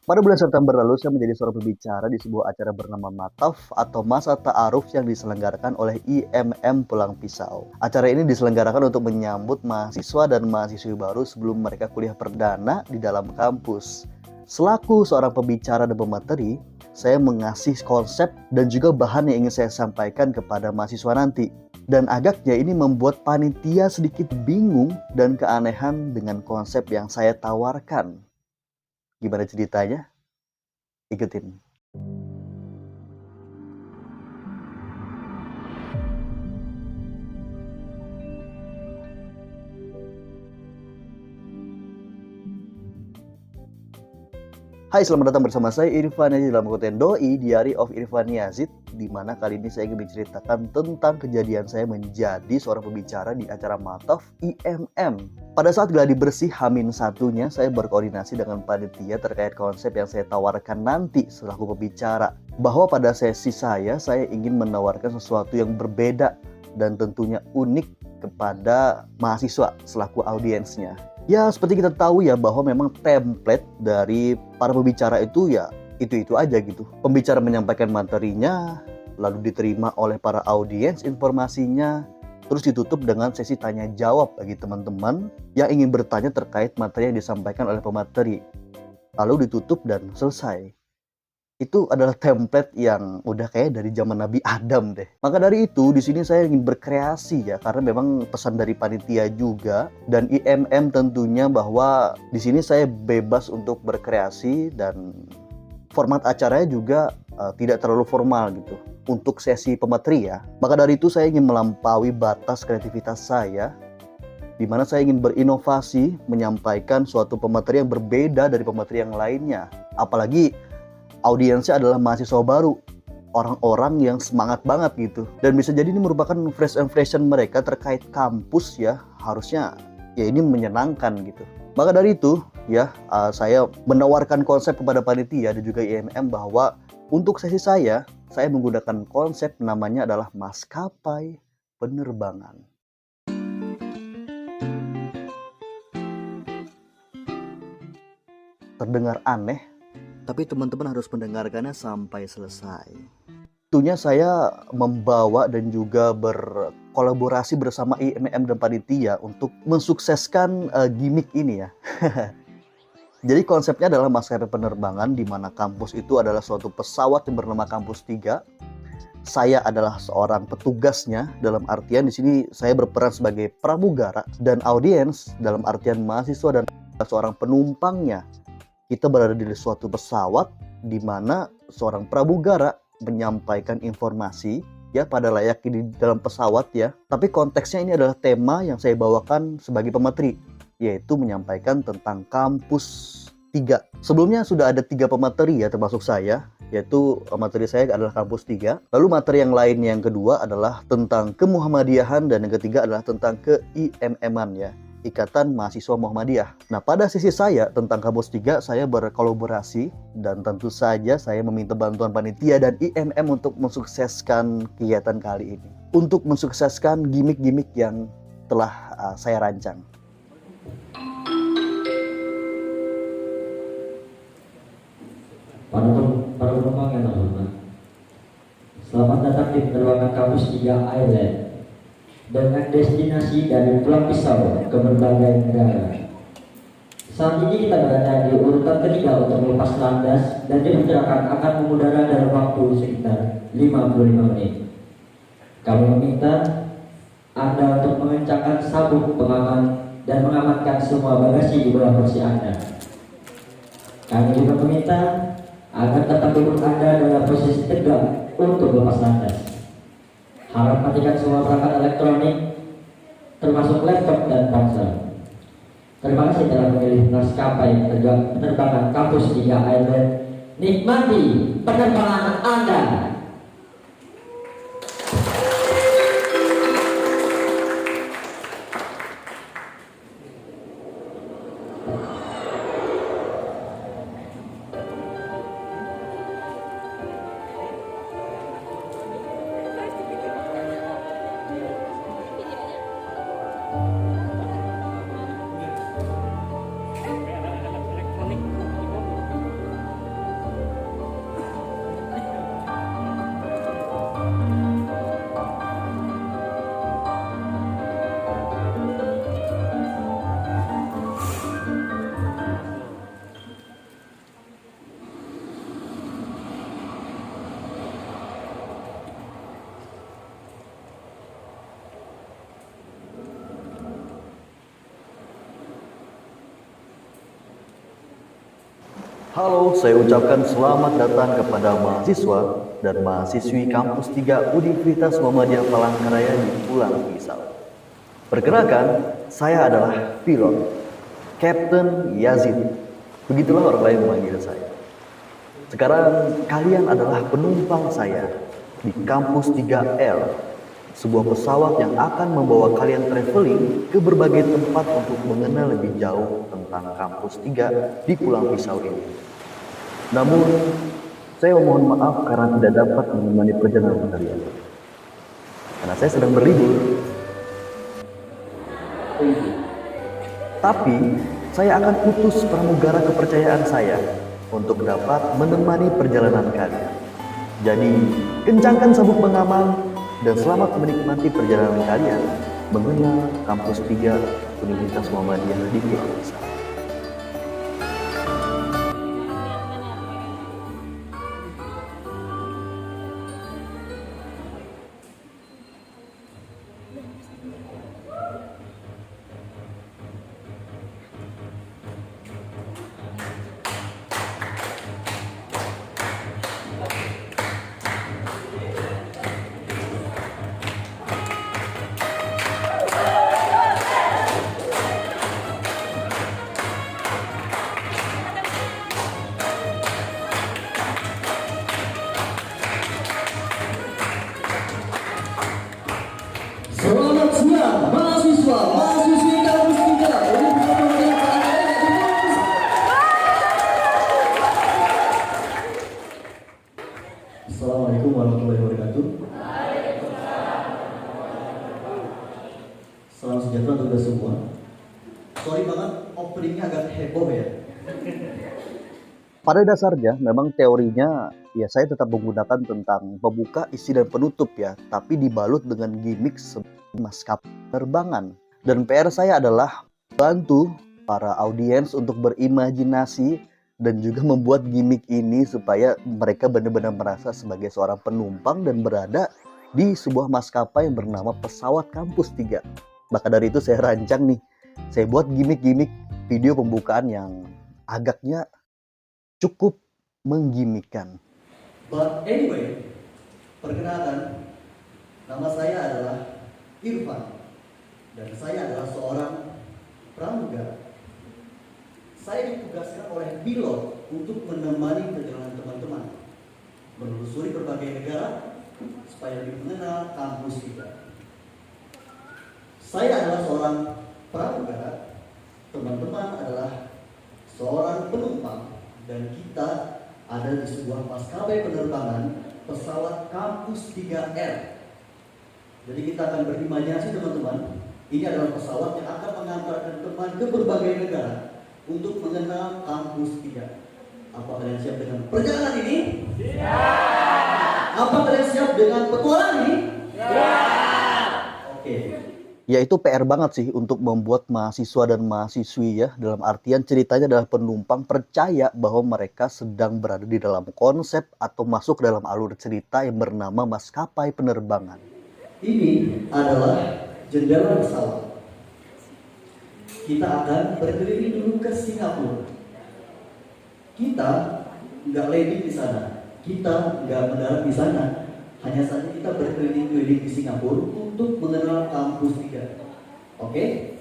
Pada bulan September lalu, saya menjadi seorang pembicara di sebuah acara bernama Mataf atau Masa Ta'aruf yang diselenggarakan oleh IMM Pulang Pisau. Acara ini diselenggarakan untuk menyambut mahasiswa dan mahasiswi baru sebelum mereka kuliah perdana di dalam kampus. Selaku seorang pembicara dan pemateri, saya mengasih konsep dan juga bahan yang ingin saya sampaikan kepada mahasiswa nanti. Dan agaknya ini membuat panitia sedikit bingung dan keanehan dengan konsep yang saya tawarkan. Gimana ceritanya? Ikutin. Hai, selamat datang bersama saya Irfan Yazid dalam konten Doi Diary of Irfan Yazid, di mana kali ini saya ingin menceritakan tentang kejadian saya menjadi seorang pembicara di acara Mataf IMM. Pada saat gladi bersih Hamin satunya, saya berkoordinasi dengan panitia terkait konsep yang saya tawarkan nanti selaku pembicara. Bahwa pada sesi saya ingin menawarkan sesuatu yang berbeda dan tentunya unik kepada mahasiswa selaku audiensnya. Ya, seperti kita tahu ya bahwa memang template dari para pembicara itu ya itu aja gitu. Pembicara menyampaikan materinya, lalu diterima oleh para audiens informasinya, terus ditutup dengan sesi tanya jawab bagi teman-teman yang ingin bertanya terkait materi yang disampaikan oleh pemateri. Lalu ditutup dan selesai. Itu adalah template yang udah kayak dari zaman Nabi Adam deh. Maka dari itu di sini saya ingin berkreasi ya, karena memang pesan dari panitia juga dan IMM tentunya bahwa di sini saya bebas untuk berkreasi dan format acaranya juga tidak terlalu formal gitu untuk sesi pemateri ya. Maka dari itu saya ingin melampaui batas kreativitas saya, di mana saya ingin berinovasi menyampaikan suatu pemateri yang berbeda dari pemateri yang lainnya. Apalagi audiensnya adalah mahasiswa baru, orang-orang yang semangat banget gitu. Dan bisa jadi ini merupakan first impression mereka terkait kampus ya, harusnya ya ini menyenangkan gitu. Maka dari itu ya, saya menawarkan konsep kepada panitia dan juga IMM bahwa untuk sesi saya menggunakan konsep namanya adalah maskapai penerbangan. Terdengar aneh, tapi teman-teman harus mendengarkannya sampai selesai. Tentunya saya membawa dan juga berkolaborasi bersama IMM dan panitia untuk mensukseskan gimmick ini ya. Jadi konsepnya adalah maskapai penerbangan, di mana kampus itu adalah suatu pesawat yang bernama Kampus 3. Saya adalah seorang petugasnya, dalam artian di sini saya berperan sebagai pramugara, dan audiens dalam artian mahasiswa dan seorang penumpangnya. Kita berada di suatu pesawat di mana seorang pramugara menyampaikan informasi ya pada layaknya di dalam pesawat ya. Tapi konteksnya ini adalah tema yang saya bawakan sebagai pemateri, yaitu menyampaikan tentang Kampus 3. Sebelumnya sudah ada 3 pemateri ya termasuk saya, yaitu materi saya adalah Kampus 3. Lalu materi yang lain yang kedua adalah tentang kemuhammadiyahan dan yang ketiga adalah tentang ke-IMM-an ya, Ikatan Mahasiswa Muhammadiyah. Nah, pada sisi saya tentang Kampus 3, saya berkolaborasi dan tentu saja saya meminta bantuan panitia dan IMM untuk mensukseskan kegiatan kali ini. Untuk mensukseskan gimmick-gimmick yang telah saya rancang. Para penumpang yang terhormat, selamat datang di penerbangan Kampus 3 Island dengan destinasi dari Pulang Pisau ke berbagai negara. Saat ini kita berada di urutan ketiga untuk melepas landas dan diperkirakan akan mengudara dalam waktu sekitar 55 menit. Kami meminta Anda untuk mengencangkan sabuk pengaman dan mengamankan semua bagasi di bawah kursi Anda. Kami juga meminta agar tetap duduk Anda dalam posisi tegak untuk lepas landas. Harap matikan semua perangkat elektronik, termasuk laptop dan ponsel. Terima kasih telah memilih maskapai penerbangan Kampus 3 Island. Nikmati penerbangan Anda. Halo, saya ucapkan selamat datang kepada mahasiswa dan mahasiswi kampus 3 Universitas Muhammadiyah Palangkaraya di Pulang Pisau. Perkenalkan, saya adalah pilot, Captain Yazid. Begitulah orang lain memanggil saya. Sekarang kalian adalah penumpang saya di kampus 3L, sebuah pesawat yang akan membawa kalian traveling ke berbagai tempat untuk mengenal lebih jauh tentang kampus 3 di Pulang Pisau ini. Namun, saya memohon maaf karena tidak dapat menemani perjalanan kalian. Karena saya sedang berlibur. Tapi, saya akan utus pramugara kepercayaan saya untuk dapat menemani perjalanan kalian. Jadi, kencangkan sabuk pengaman dan selamat menikmati perjalanan kalian mengenal kampus 3 Universitas Muhammadiyah di Pulau Pisau. Selamat siang mahasiswa, mahasiswi kampus 3 Universitas Muhammadiyah Palangkaraya. Assalamualaikum warahmatullahi wabarakatuh. Salam sejahtera untuk kita semua. Sorry banget openingnya agak heboh ya. Pada dasarnya memang teorinya ya saya tetap menggunakan tentang pembuka, isi dan penutup ya, tapi dibalut dengan gimmick maskapai penerbangan. Dan PR saya adalah bantu para audiens untuk berimajinasi dan juga membuat gimmick ini supaya mereka benar-benar merasa sebagai seorang penumpang dan berada di sebuah maskapai yang bernama Pesawat Kampus 3. Maka dari itu saya rancang nih, saya buat gimmick-gimmick video pembukaan yang agaknya cukup menggimikkan. But anyway, perkenalkan, nama saya adalah Irfan dan saya adalah seorang pramugara. Saya ditugaskan oleh pilot untuk menemani perjalanan teman-teman menelusuri berbagai negara supaya lebih mengenal kampus kita. Saya adalah seorang pramugara, teman-teman adalah seorang penumpang, dan kita ada di sebuah maskapai penerbangan pesawat kampus 3L. Jadi kita akan berimajinasi teman-teman, ini adalah pesawat yang akan mengantarkan teman ke berbagai negara untuk mengenal kampus 3. Apa kalian siap dengan perjalanan ini? Siap! Apa kalian siap dengan petualangan ini? Siap! Oke. Ya itu PR banget sih untuk membuat mahasiswa dan mahasiswi ya, dalam artian ceritanya adalah penumpang percaya bahwa mereka sedang berada di dalam konsep atau masuk dalam alur cerita yang bernama maskapai penerbangan. Ini adalah jendela pesawat. Kita akan berkeliling dulu ke Singapura. Kita nggak landing di sana, kita nggak mendarat di sana. Hanya saja kita berkeliling-keliling di Singapura untuk mengenal kampus 3. Oke?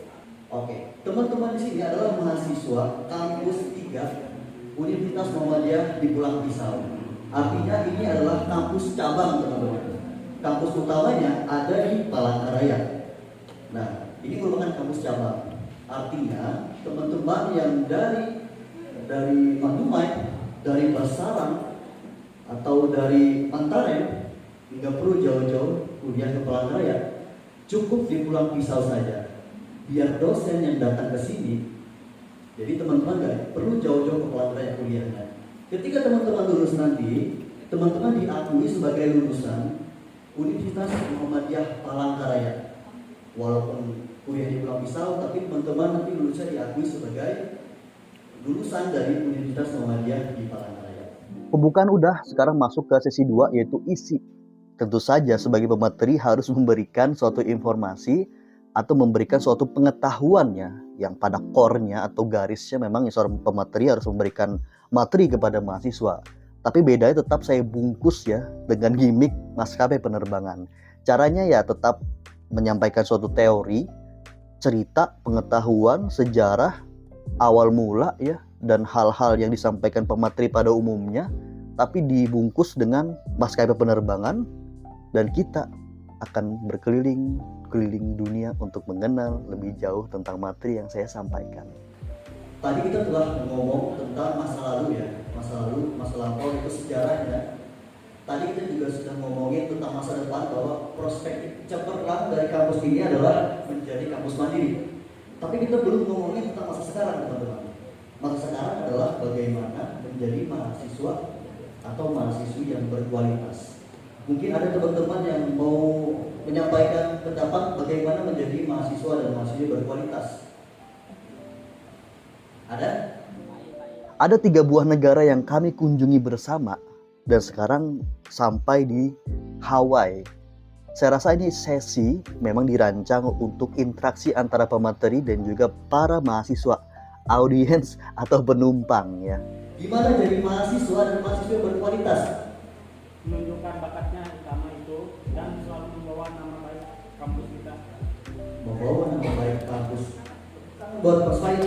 Oke. Teman-teman di sini adalah mahasiswa kampus 3 Universitas Muhammadiyah di Pulang Pisau. Artinya ini adalah kampus cabang, teman-teman. Kampus utamanya ada di Palangkaraya. Nah, ini merupakan kampus cabang. Artinya teman-teman yang dari Mandumai, dari Basarang, atau dari Mantaren nggak perlu jauh-jauh kuliah ke Palangkaraya, cukup di Pulang Pisau saja. Biar dosen yang datang ke sini, jadi teman-teman nggak perlu jauh-jauh ke Palangkaraya kuliahnya. Ketika teman-teman lulus nanti, teman-teman diakui sebagai lulusan Universitas Muhammadiyah Palangkaraya. Walaupun kuliah di Pulang Pisau, tapi teman-teman nanti lulusnya diakui sebagai lulusan dari Universitas Muhammadiyah di Palangkaraya. Pembukaan udah, sekarang masuk ke sesi 2 yaitu isi. Tentu saja sebagai pemateri harus memberikan suatu informasi atau memberikan suatu pengetahuannya yang pada core-nya atau garisnya memang seorang pemateri harus memberikan materi kepada mahasiswa. Tapi bedanya tetap saya bungkus ya dengan gimmick maskapai penerbangan. Caranya ya tetap menyampaikan suatu teori, cerita, pengetahuan, sejarah, awal mula ya, dan hal-hal yang disampaikan pemateri pada umumnya, tapi dibungkus dengan maskapai penerbangan, dan kita akan berkeliling dunia untuk mengenal lebih jauh tentang materi yang saya sampaikan. Tadi kita telah ngomong tentang masa lalu ya, masa lampau itu sejarahnya. Tadi kita juga sudah ngomongin tentang masa depan bahwa prospek cemerlang dari kampus ini adalah menjadi kampus mandiri. Tapi kita belum ngomongin tentang masa sekarang, teman-teman. Masa sekarang adalah bagaimana menjadi mahasiswa atau mahasiswi yang berkualitas. Mungkin ada teman-teman yang mau menyampaikan pendapat bagaimana menjadi mahasiswa dan mahasiswi berkualitas. Ada? Ada 3 buah negara yang kami kunjungi bersama dan sekarang sampai di Hawaii. Saya rasa ini sesi memang dirancang untuk interaksi antara pemateri dan juga para mahasiswa, audiens atau penumpang ya. Gimana jadi mahasiswa dan mahasiswa berkualitas? Menunjukkan bakatnya utama itu dan selalu membawa nama baik kampus kita. Membawa nama baik kampus. Buat Mas Faid.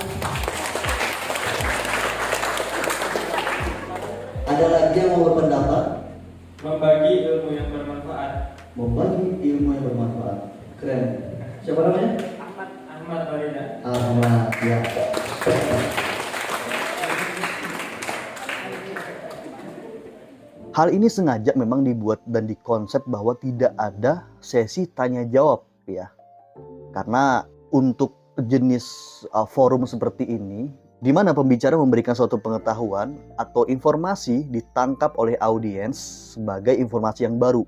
Ada lagi yang mau berpendapat? Membagi ilmu yang bermanfaat. Membagi ilmu yang bermanfaat. Keren. Siapa namanya? Ahmad Marina. Ahmad ya. Hal ini sengaja memang dibuat dan dikonsep bahwa tidak ada sesi tanya jawab ya. Karena untuk jenis forum seperti ini, di mana pembicara memberikan suatu pengetahuan atau informasi ditangkap oleh audiens sebagai informasi yang baru.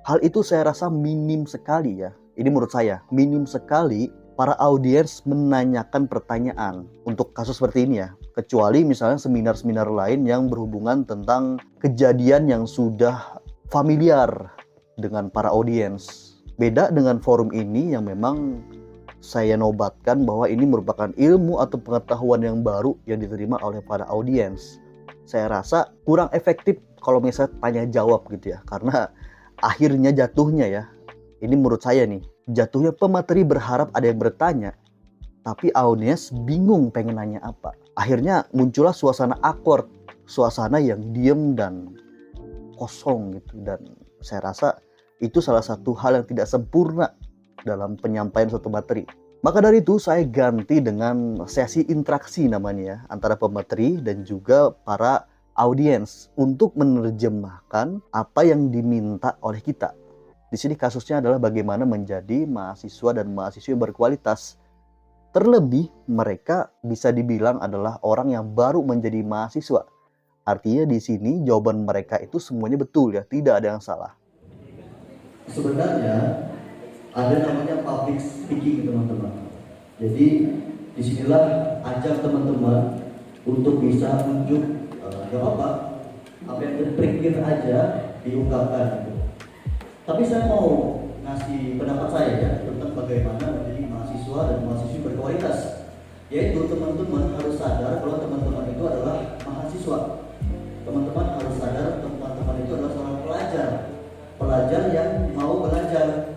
Hal itu saya rasa minim sekali ya. Ini menurut saya, minim sekali para audiens menanyakan pertanyaan untuk kasus seperti ini ya. Kecuali misalnya seminar-seminar lain yang berhubungan tentang kejadian yang sudah familiar dengan para audiens. Beda dengan forum ini yang memang saya nobatkan bahwa ini merupakan ilmu atau pengetahuan yang baru yang diterima oleh para audiens. Saya rasa kurang efektif kalau misalnya tanya jawab gitu ya. Karena akhirnya jatuhnya ya, ini menurut saya nih, jatuhnya pemateri berharap ada yang bertanya, tapi audiens bingung pengen nanya apa. Akhirnya muncullah suasana awkward, suasana yang diem dan kosong gitu. Dan saya rasa itu salah satu hal yang tidak sempurna dalam penyampaian suatu materi. Maka dari itu saya ganti dengan sesi interaksi namanya ya, antara pemateri dan juga para audiens untuk menerjemahkan apa yang diminta oleh kita. Di sini kasusnya adalah bagaimana menjadi mahasiswa dan mahasiswi yang berkualitas. Terlebih mereka bisa dibilang adalah orang yang baru menjadi mahasiswa. Artinya di sini jawaban mereka itu semuanya betul ya, tidak ada yang salah. Sebenarnya ada namanya public speaking teman-teman. Jadi disinilah ajak teman-teman untuk bisa unjuk gak apa yang terpikir aja diungkapkan gitu. Tapi saya mau ngasih pendapat saya ya tentang bagaimana menjadi mahasiswa dan mahasiswi berkualitas. Yaitu teman-teman harus sadar kalau teman-teman itu adalah mahasiswa. Teman-teman harus sadar teman-teman itu adalah seorang pelajar yang mau belajar.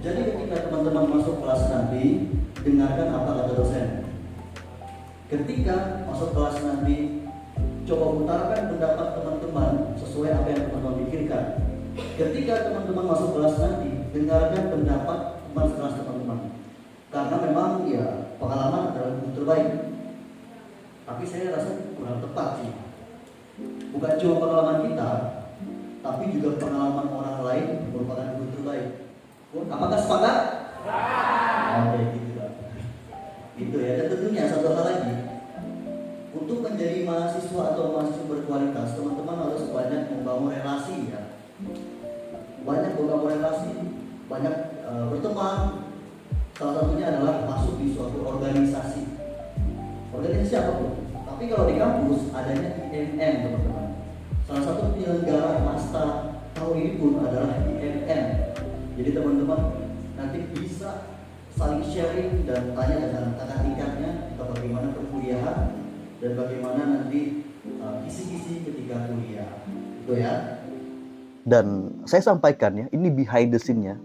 Jadi ketika teman-teman masuk kelas nanti, dengarkan apa kata dosen. Ketika masuk kelas nanti, coba utarakan pendapat teman-teman sesuai apa yang teman-teman pikirkan. Ketika teman-teman masuk kelas nanti, dengarkan pendapat teman sekelas teman-teman. Karena memang ya pengalaman adalah guru terbaik. Tapi saya rasa kurang tepat sih. Bukan cuma pengalaman kita, tapi juga pengalaman orang lain merupakan guru terbaik. Apakah sepakat? Oke, gitu lah. Itu ya. Dan tentunya satu hal lagi, untuk menjadi mahasiswa atau mahasiswa berkualitas, teman-teman harus banyak membangun relasi ya. Banyak membangun relasi, banyak berteman. Salah satunya adalah masuk di suatu organisasi. Organisasi apapun. Tapi kalau di kampus adanya IMM teman-teman. Salah satu penyelenggara tahun ini pun adalah IMM. Jadi teman-teman nanti bisa saling sharing dan tanya dengan kakak tingkatnya tentang bagaimana perkuliahan dan bagaimana nanti kisi-kisi ketika kuliah. Itu ya. Dan saya sampaikan ya, ini behind the scene-nya.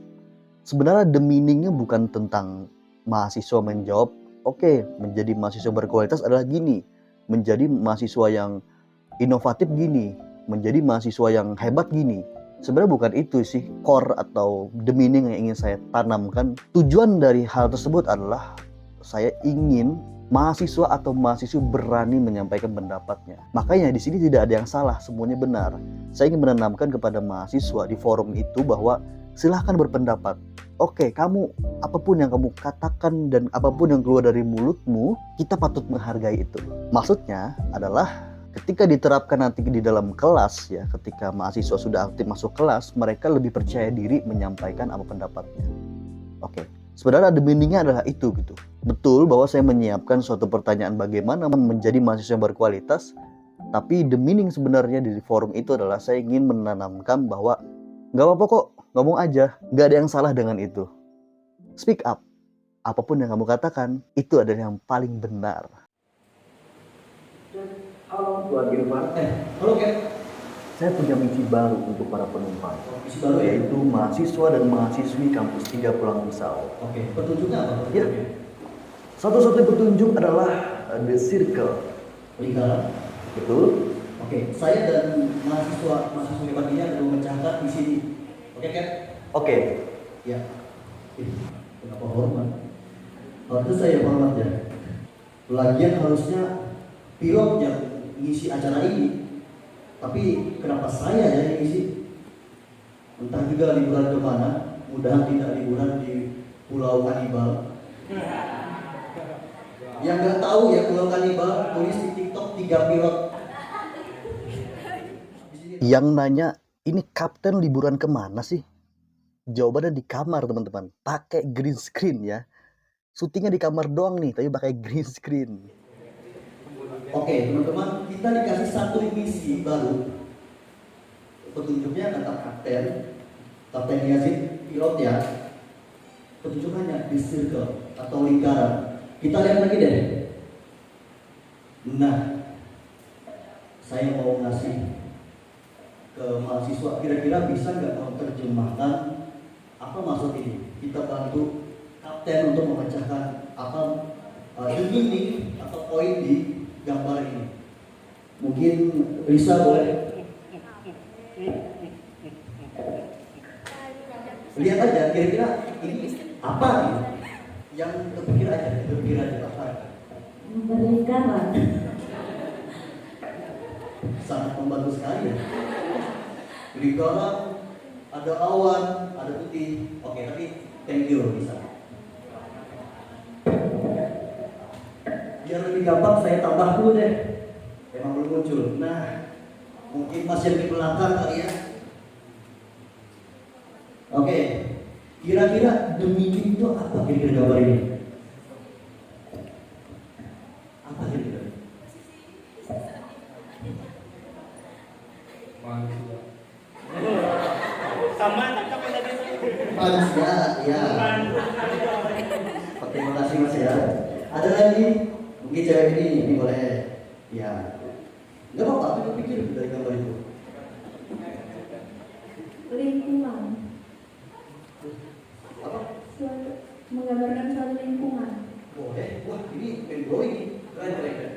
Sebenarnya the meaning-nya bukan tentang mahasiswa menjawab, oke, menjadi mahasiswa berkualitas adalah gini, menjadi mahasiswa yang inovatif gini, menjadi mahasiswa yang hebat gini. Sebenarnya bukan itu sih core atau the meaning yang ingin saya tanamkan. Tujuan dari hal tersebut adalah saya ingin mahasiswa atau mahasiswi berani menyampaikan pendapatnya. Makanya di sini tidak ada yang salah, semuanya benar. Saya ingin menanamkan kepada mahasiswa di forum itu bahwa silahkan berpendapat. Oke, kamu apapun yang kamu katakan dan apapun yang keluar dari mulutmu, kita patut menghargai itu. Maksudnya adalah ketika diterapkan nanti di dalam kelas ya, ketika mahasiswa sudah aktif masuk kelas, mereka lebih percaya diri menyampaikan apa pendapatnya. Oke, sebenarnya the meaning-nya adalah itu gitu. Betul bahwa saya menyiapkan suatu pertanyaan bagaimana menjadi mahasiswa yang berkualitas, tapi the meaning sebenarnya di forum itu adalah saya ingin menanamkan bahwa nggak apa-apa kok, ngomong aja, nggak ada yang salah dengan itu. Speak up, apapun yang kamu katakan, itu adalah yang paling benar. Halo Tuan Irfan. Halo Ken. Saya punya misi baru untuk para penumpang, Misi baru ya? yaitu mahasiswa dan mahasiswi kampus 3 Pulang Pisau. Oke, petunjuknya apa? Ya. Satu-satunya petunjuk adalah the circle. Lingkaran. Betul? Oke, saya dan mahasiswa hebat ini akan memecahkan di sini. Oke Ken? Oke. Ya. Kenapa hormat? Harusnya saya hormat ya. Lagian harusnya pilot yang ngisi acara ini, tapi kenapa saya ya yang ngisi? Entah juga liburan kemana, mudahan tidak liburan di Pulau Kanibal. Yang nggak tahu ya Pulau Kanibal, tulis di TikTok 3 pilot. Yang nanya, ini kapten liburan kemana sih? Jawabannya di kamar teman-teman, pakai green screen ya. Syutingnya di kamar doang nih, tapi pakai green screen. Oke teman-teman, kita dikasih satu misi baru. Petunjuknya kata Kapten Yazid, pilot ya. Petunjukannya di circle atau lingkaran. Kita lihat lagi deh. Nah, saya mau ngasih ke mahasiswa, kira-kira bisa nggak menerjemahkan apa maksud ini? Kita bantu kapten untuk memecahkan apa the meaning atau poin di gambar ini. Mungkin Risa boleh lihat aja kira-kira ini apa nih? Yang terpikir aja apa? Berlingkaran. Sangat membantu sekali ya. Lingkaran, ada awan, ada putih. Oke, tapi thank you Risa. Biar lebih gampang saya tambah dulu deh. Emang belum muncul. Nah, mungkin masih di belakang kali ya. Oke, kira-kira the meaning itu apa kira-kira gambar ini? Apa kira-kira? Sama cocok tadi. Manusia, ya. Oke, terima kasih Mas ya. Ada lagi? Mungkin cewek ini boleh. Ya. Enggak apa-apa, tapi pikir dari gambar itu. Lingkungan. Apa? Menggambarkan suatu lingkungan. Boleh. Wah, ini drawing nih. Keren.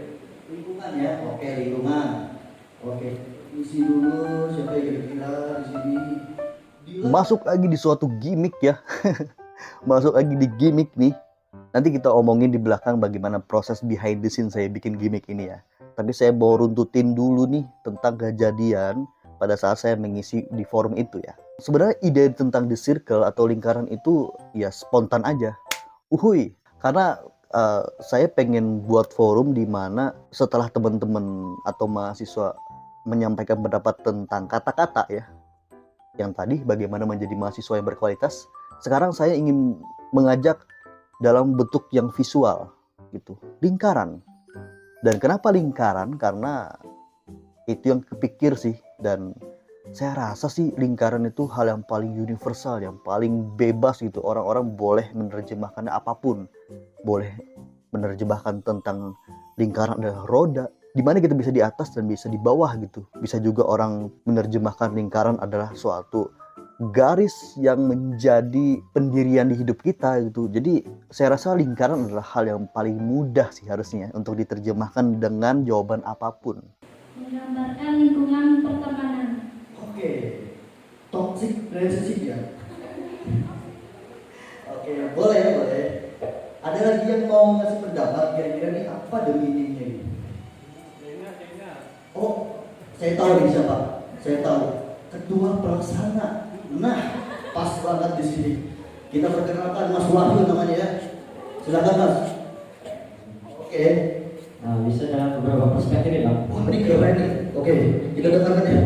Lingkungan ya. Oke, lingkungan. Oke. Isi dulu siapa yang kira-kira di sini. Masuk lagi di suatu gimmick ya. Masuk lagi di gimmick nih. Nanti kita omongin di belakang bagaimana proses behind the scene saya bikin gimmick ini ya. Tapi saya mau runtutin dulu nih tentang kejadian pada saat saya mengisi di forum itu ya. Sebenarnya ide tentang the circle atau lingkaran itu ya spontan aja. Karena saya pengen buat forum di mana setelah teman-teman atau mahasiswa menyampaikan pendapat tentang kata-kata ya. Yang tadi bagaimana menjadi mahasiswa yang berkualitas. Sekarang saya ingin mengajak dalam bentuk yang visual gitu, lingkaran. Dan kenapa lingkaran? Karena itu yang kepikir sih, dan Saya rasa sih lingkaran itu hal yang paling universal, yang paling bebas gitu. Orang-orang boleh menerjemahkannya apapun. Boleh menerjemahkan tentang lingkaran adalah roda, di mana kita bisa di atas dan bisa di bawah gitu. Bisa juga orang menerjemahkan lingkaran adalah suatu garis yang menjadi pendirian di hidup kita gitu. Jadi saya rasa lingkaran adalah hal yang paling mudah sih harusnya untuk diterjemahkan dengan jawaban apapun. Menggambarkan lingkungan pertemanan. Oke, toxic relationship ya. Oke, boleh boleh. Ada lagi yang mau ngasih pendapat kira-kira nih apa the meaningnya ini? Oh, saya tahu nih siapa. Saya tahu. Ketua pelaksana. Nah, pas banget di sini. Kita perkenalkan Mas Wahyu namanya ya. Silakan Mas. Oke. Nah, bisa dalam beberapa perspektif ya, Bang. Wah, ini keren nih. Oke, kita dengarkan ya.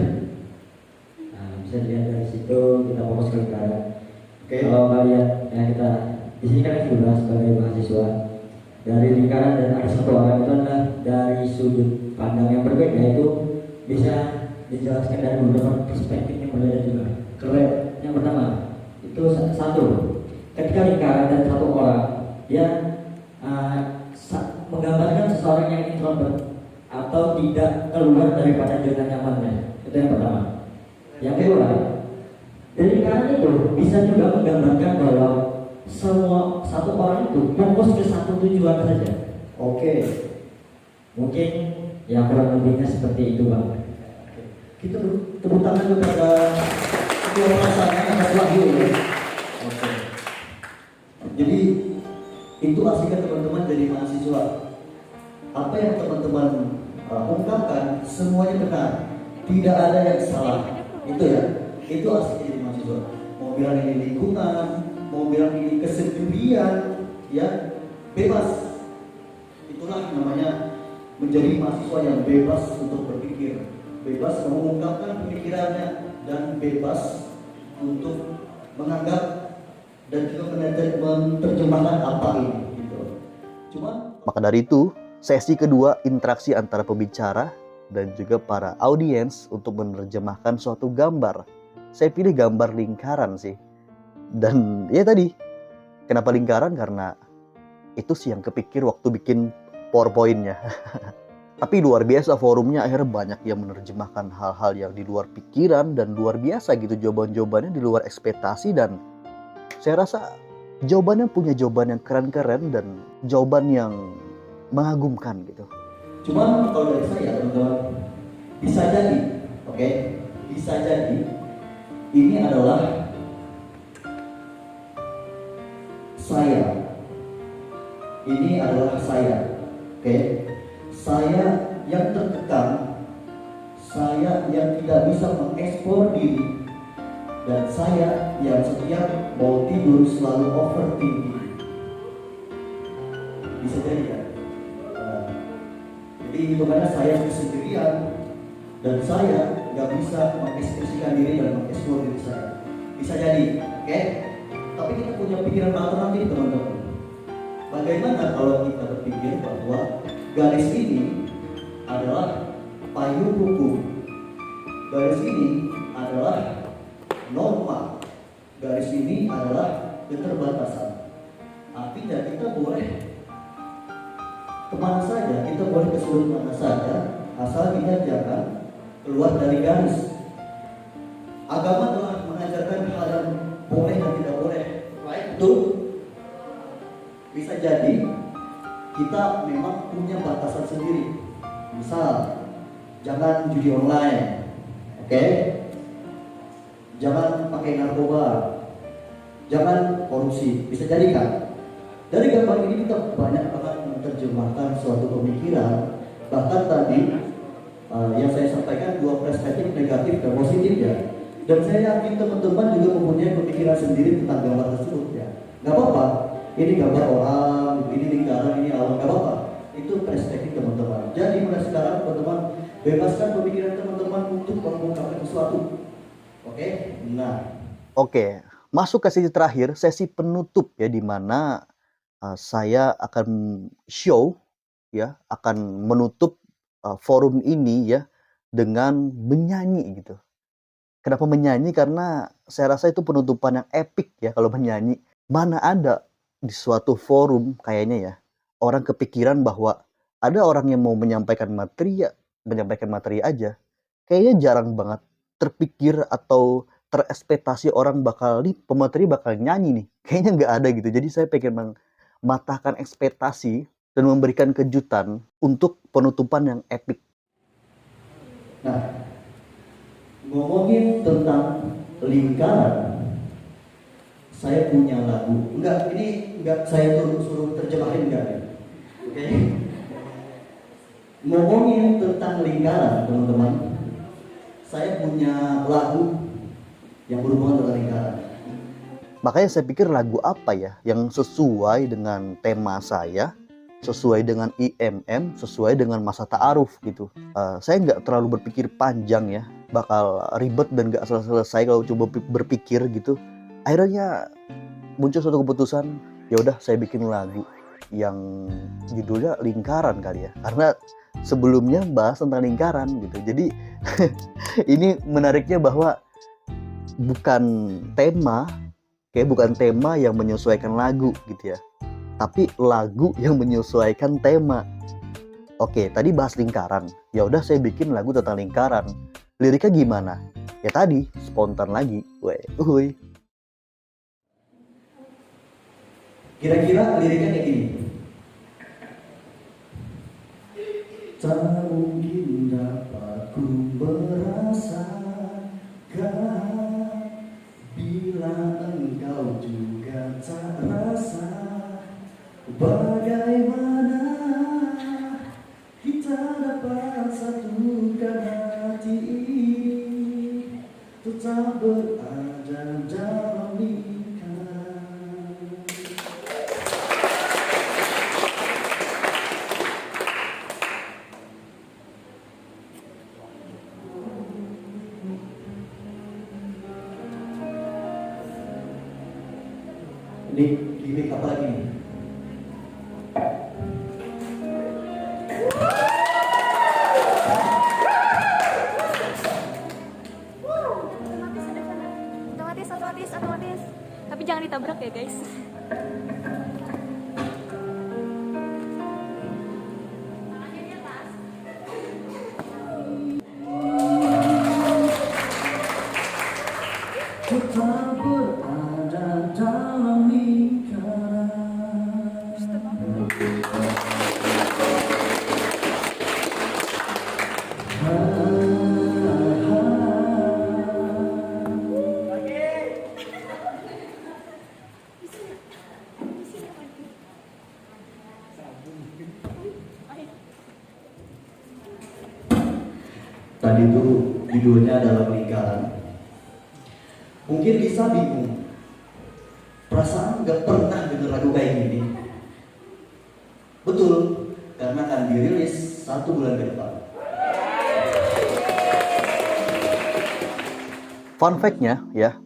Nah, bisa dilihat dari situ kita fokus ke lingkaran. Oke. Kalau kalian ya kita di sini kan kita bahas sebagai mahasiswa dari lingkaran dan ada satu orang itu adalah dari sudut pandang yang berbeda, itu bisa dijelaskan dari beberapa perspektif yang berbeda juga. Keren. Yang pertama itu satu, ketika lingkaran dan satu orang dia menggambarkan seseorang yang introvert atau tidak keluar daripada zona nyamannya. Itu yang pertama. Yang kedua, dari lingkaran itu bisa juga menggambarkan bahwa semua satu orang itu fokus ke satu tujuan saja. Oke. Mungkin yang kurang lebihnya seperti itu, Bang. Kita tepuk tangan kepada ketua pelaksana Mas Wahyu ya. Oke. Jadi itu aslinya teman-teman dari mahasiswa. Apa yang teman-teman ungkapkan semuanya benar. Tidak ada yang salah. Itu ya. Itu asli dari mahasiswa. Mau bilang ini lingkungan, mau bilang ini kesendirian, ya bebas. Itulah namanya menjadi mahasiswa yang bebas untuk berpikir, bebas mengungkapkan pemikirannya, dan bebas untuk menganggap dan juga menerjemahkan apa ini. Gitu. Maka dari itu, sesi kedua interaksi antara pembicara dan juga para audiens untuk menerjemahkan suatu gambar. Saya pilih gambar lingkaran sih. Dan ya tadi, kenapa lingkaran? Karena itu sih yang kepikir waktu bikin PowerPoint-nya. Tapi luar biasa forumnya, akhirnya banyak yang menerjemahkan hal-hal yang di luar pikiran dan luar biasa gitu, jawaban-jawabannya di luar ekspektasi, dan saya rasa jawabannya punya jawaban yang keren-keren dan jawaban yang mengagumkan gitu. Cuman kalau dari saya teman-teman, bisa jadi, oke, bisa jadi ini adalah saya. Ini adalah saya, oke. Saya yang terkekang, saya yang tidak bisa mengeksplor diri, dan saya yang setiap mau tidur selalu overthinking. Bisa jadi ya. Jadi itu karena saya kesendirian dan saya nggak bisa mengekspresikan diri dan mengeksplor diri saya. Bisa jadi, oke? Tapi kita punya pikiran alternatif teman-teman. Bagaimana kalau kita berpikir bahwa garis ini adalah payung hukum, garis ini adalah norma, garis ini adalah keterbatasan. Artinya kita boleh kemana saja, kita boleh ke sudut mana saja, asal kita jangan keluar dari garis. Agama telah mengajarkan hal yang boleh dan tidak boleh, right? Betul? Bisa jadi kita memang punya batasan sendiri. Misal, jangan judi online, oke? Jangan pakai narkoba, jangan korupsi. Bisa jadi kan? Dari gambar ini kita banyak banget menerjemahkan suatu pemikiran. Bahkan tadi yang saya sampaikan dua perspektif negatif dan positif ya. Dan saya yakin teman-teman juga mempunyai pemikiran sendiri tentang gambar tersebut ya. Gak apa-apa, ini gambar orang, ini lingkaran, ini alam, gak apa-apa. Itu perspektif teman-teman. Jadi mulai sekarang teman-teman bebaskan pemikiran teman-teman untuk mengungkapkan sesuatu. Oke? Nah. Oke, masuk ke sesi terakhir, sesi penutup ya, di mana saya akan show ya, akan menutup forum ini ya dengan menyanyi gitu. Kenapa menyanyi? Karena saya rasa itu penutupan yang epik ya kalau menyanyi. Mana ada di suatu forum kayaknya ya, orang kepikiran bahwa ada orang yang mau menyampaikan materi aja. Kayaknya jarang banget terpikir atau terekspektasi orang nih pemateri bakal nyanyi nih. Kayaknya nggak ada gitu. Jadi saya pengen mematahkan ekspektasi dan memberikan kejutan untuk penutupan yang epik. Nah, ngomongin tentang lingkaran, saya punya lagu. Ini enggak saya suruh terjemahin enggak ya? Oke. Ngomongin tentang lingkaran, teman-teman. Saya punya lagu yang berhubungan dengan lingkaran. Makanya saya pikir lagu apa ya yang sesuai dengan tema saya, sesuai dengan IMM, sesuai dengan masa ta'aruf gitu. Saya nggak terlalu berpikir panjang ya, bakal ribet dan nggak selesai kalau coba berpikir gitu. Akhirnya muncul suatu keputusan, ya udah saya bikin lagu yang judulnya Lingkaran kali ya, karena sebelumnya bahas tentang lingkaran gitu. Jadi ini menariknya bahwa bukan tema yang menyesuaikan lagu gitu ya, tapi lagu yang menyesuaikan tema. Oke, tadi bahas lingkaran. Ya udah saya bikin lagu tentang lingkaran. Liriknya gimana? Ya tadi spontan lagi. Woi. Kira-kira liriknya kayak gini. Tak mungkin dapat ku merasakan bila engkau juga tak rasa. Bagaimana kita dapat satukan hati ini, tetap berada dalam lingkaran. Ini gimmick apa lagi nih? Otomatis. Tapi jangan ditabrak ya guys. Tetap berada dalam lingkaran. Tadi itu judulnya dalam lingkaran. Mungkin Lisa bingung, perasaan gak pernah denger lagu kayak gini. Betul, karena akan dirilis 1 bulan ke depan. Fun fact-nya ya,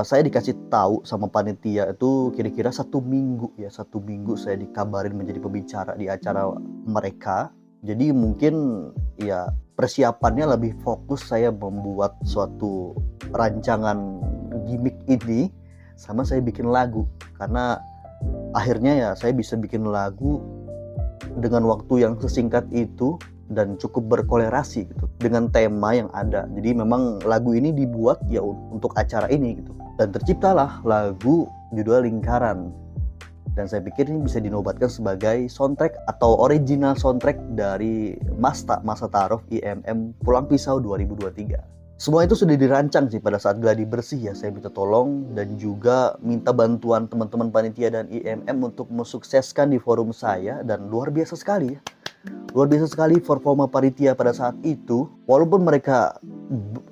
saya dikasih tahu sama panitia itu kira-kira 1 minggu ya, 1 minggu saya dikabarin menjadi pembicara di acara mereka. Jadi mungkin ya persiapannya lebih fokus saya membuat suatu rancangan gimmick ini sama saya bikin lagu, karena akhirnya ya saya bisa bikin lagu dengan waktu yang sesingkat itu dan cukup berkolerasi gitu dengan tema yang ada. Jadi memang lagu ini dibuat ya untuk acara ini gitu, dan terciptalah lagu judul Lingkaran. Dan saya pikir ini bisa dinobatkan sebagai soundtrack atau original soundtrack dari masa ta'aruf IMM Pulang Pisau 2023. Semua itu sudah dirancang sih pada saat gladi bersih ya. Saya minta tolong dan juga minta bantuan teman-teman panitia dan IMM untuk mensukseskan di forum saya, dan luar biasa sekali ya. Luar biasa sekali performa panitia pada saat itu. Walaupun mereka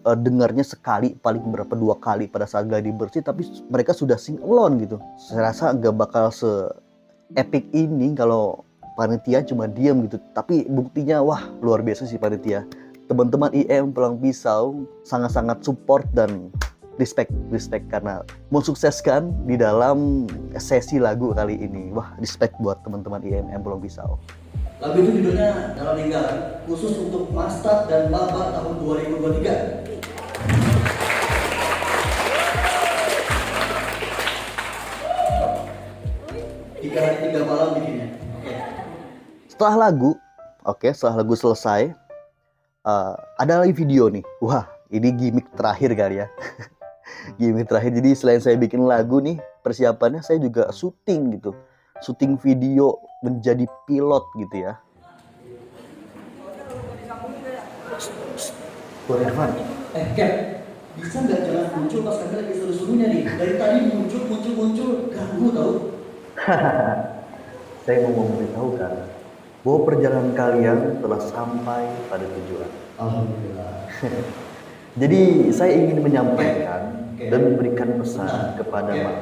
dengarnya sekali, paling berapa 2 kali pada saat gladi bersih, tapi mereka sudah sing alone gitu. Saya rasa nggak bakal se-epic ini kalau panitia cuma diam gitu. Tapi buktinya wah luar biasa sih panitia. Teman-teman IM Pulang Pisau sangat-sangat support dan respect karena mensukseskan di dalam sesi lagu kali ini. Wah, respect buat teman-teman IM Pulang Pisau. Lagu itu judulnya Dalam Lingkaran, khusus untuk Mastad dan Maba tahun 2023. setelah lagu, setelah lagu selesai, ada lagi video nih. Wah, ini gimmick terakhir kali ya. Gimmick terakhir. Jadi selain saya bikin lagu nih, persiapannya saya juga syuting gitu. Syuting video menjadi pilot gitu ya. Irfan, Cap, bisa nggak jangan muncul pas kami lagi seru-serunya nih? Dari tadi muncul, ganggu tau? Saya mau memberitahukan bahwa perjalanan kalian telah sampai pada tujuan. Alhamdulillah. Jadi saya ingin menyampaikan Oke. dan memberikan pesan Bentar, kepada Cap. Mak.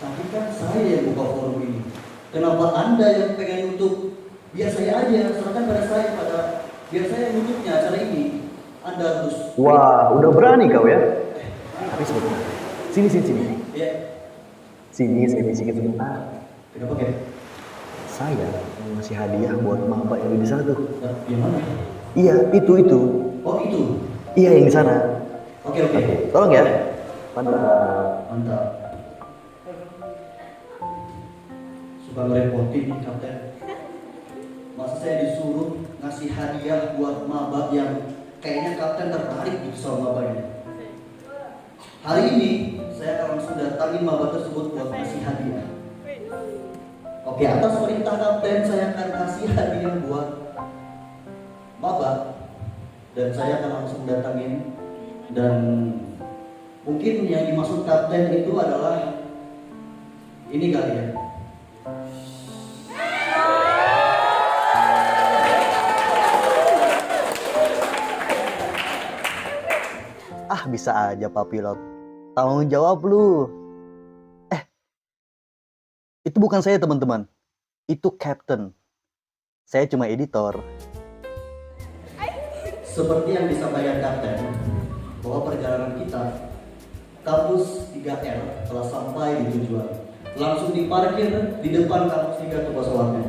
Tapi kan saya yang buka forum ini. Kenapa Anda yang pengen nutup? Biar saya aja, serahkan pada saya, biar saya yang nutupnya acara ini. Anda harus. Wah, udah berani kau ya? Tapi sebentar. Sini. Ya, Sini, saya bisikin sebentar. kenapa Cap? Saya mau ngasih hadiah buat maba yang di sana tuh. Nah, yang mana? Iya, itu. Oh itu. Iya, yang di sana. Oke. Tolong ya. Mantap. Mantap. Suka ngerepotin nih Kapten. Masa saya disuruh ngasih hadiah buat maba yang kayaknya Kapten tertarik gitu sama mabanya. Hari ini saya akan langsung datangin maba tersebut buat ngasih hadiah. Oke, atas perintah Kapten saya akan kasih hadiah buat maba dan saya akan langsung datangin, dan mungkin yang dimaksud Kapten itu adalah ini kali ya. Bisa aja Pak Pilot. Tanggung jawab lu. Itu bukan saya teman-teman. Itu Captain. Saya cuma editor. Seperti yang disampaikan Kapten, bahwa perjalanan kita kampus 3L telah sampai di tujuan. Langsung diparkir di depan kampus 3 tuh pesawatnya.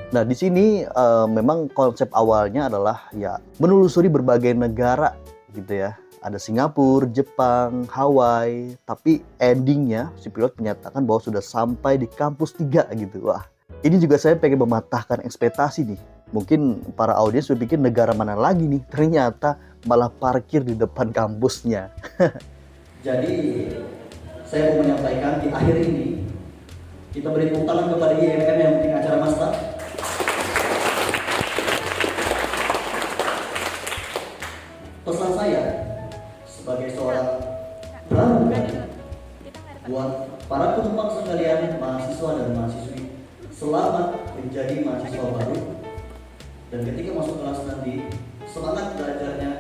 Nah, di sini memang konsep awalnya adalah ya menelusuri berbagai negara gitu ya. Ada Singapura, Jepang, Hawaii, tapi endingnya si pilot menyatakan bahwa sudah sampai di kampus 3 gitu. Wah, ini juga saya pengen mematahkan ekspektasi nih. Mungkin para audiens berpikir negara mana lagi nih, ternyata malah parkir di depan kampusnya. Jadi saya mau menyampaikan di akhir ini kita beri tepuk tangan kepada IMM yang bikin acara master. Pesan saya sebagai seorang pramugari buat para penumpang sekalian, mahasiswa dan mahasiswi, selamat menjadi mahasiswa baru, dan ketika masuk kelas nanti semangat belajarnya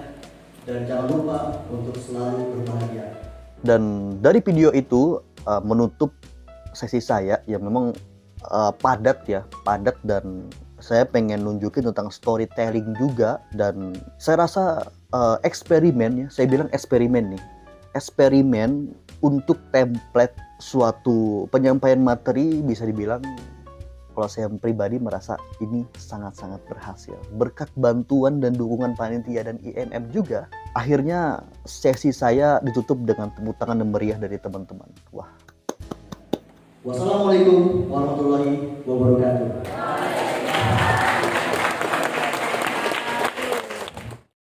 dan jangan lupa untuk selalu berbahagia. Dan dari video itu menutup sesi saya yang memang padat dan saya pengen nunjukin tentang storytelling juga, dan saya rasa eksperimen ya, saya bilang eksperimen nih, eksperimen untuk template suatu penyampaian materi bisa dibilang kalau saya pribadi merasa ini sangat-sangat berhasil. Berkat bantuan dan dukungan panitia dan IMM juga, akhirnya sesi saya ditutup dengan tepuk tangan dan meriah dari teman-teman. Wah. Wassalamualaikum warahmatullahi wabarakatuh.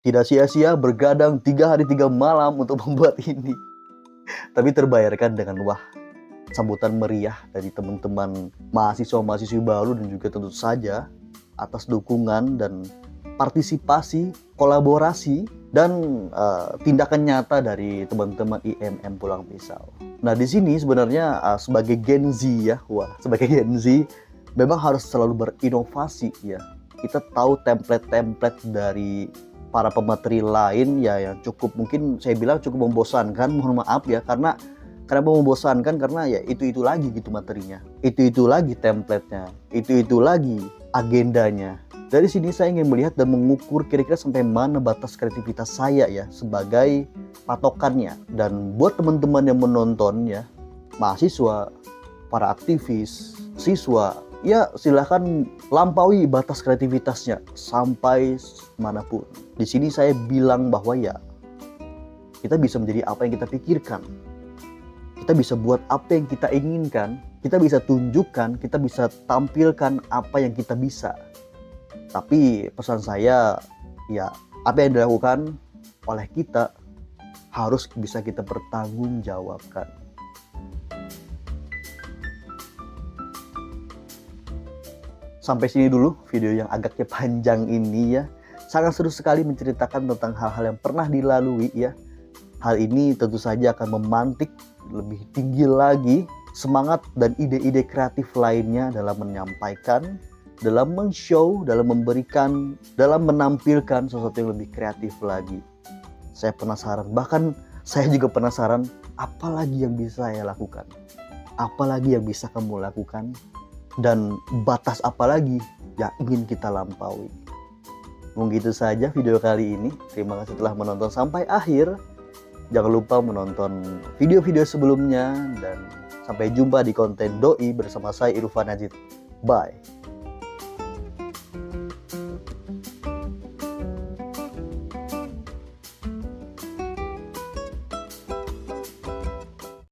Tidak sia-sia bergadang 3 hari 3 malam untuk membuat ini. Tapi terbayarkan dengan sambutan meriah dari teman-teman mahasiswa-mahasiswi baru, dan juga tentu saja atas dukungan dan partisipasi, kolaborasi, dan tindakan nyata dari teman-teman IMM Pulang Pisau. Nah, di sini sebenarnya sebagai Gen Z ya, sebagai Gen Z memang harus selalu berinovasi ya. Kita tahu template-template dari para pemateri lain ya yang cukup, mungkin saya bilang cukup membosankan, mohon maaf ya, karena kenapa membosankan, karena ya itu lagi gitu materinya, itu lagi templatenya, itu lagi agendanya. Dari sini saya ingin melihat dan mengukur kira-kira sampai mana batas kreativitas saya ya sebagai patokannya. Dan buat teman-teman yang menonton ya, mahasiswa, para aktivis, siswa, ya silahkan lampaui batas kreativitasnya sampai manapun. Di sini saya bilang bahwa ya kita bisa menjadi apa yang kita pikirkan. kita bisa buat apa yang kita inginkan, kita bisa tunjukkan, kita bisa tampilkan apa yang kita bisa. Tapi pesan saya, ya apa yang dilakukan oleh kita harus bisa kita pertanggungjawabkan. Sampai sini dulu video yang agaknya panjang ini ya. Sangat seru sekali menceritakan tentang hal-hal yang pernah dilalui ya. Hal ini tentu saja akan memantik lebih tinggi lagi semangat dan ide-ide kreatif lainnya dalam menyampaikan, dalam men-show, dalam memberikan, dalam menampilkan sesuatu yang lebih kreatif lagi. Saya penasaran, bahkan saya juga penasaran apa lagi yang bisa saya lakukan. Apa lagi yang bisa kamu lakukan dan batas apa lagi yang ingin kita lampaui. Mungkin itu saja video kali ini. Terima kasih telah menonton sampai akhir. Jangan lupa menonton video-video sebelumnya dan sampai jumpa di konten Doi bersama saya Irfan Najid. Bye.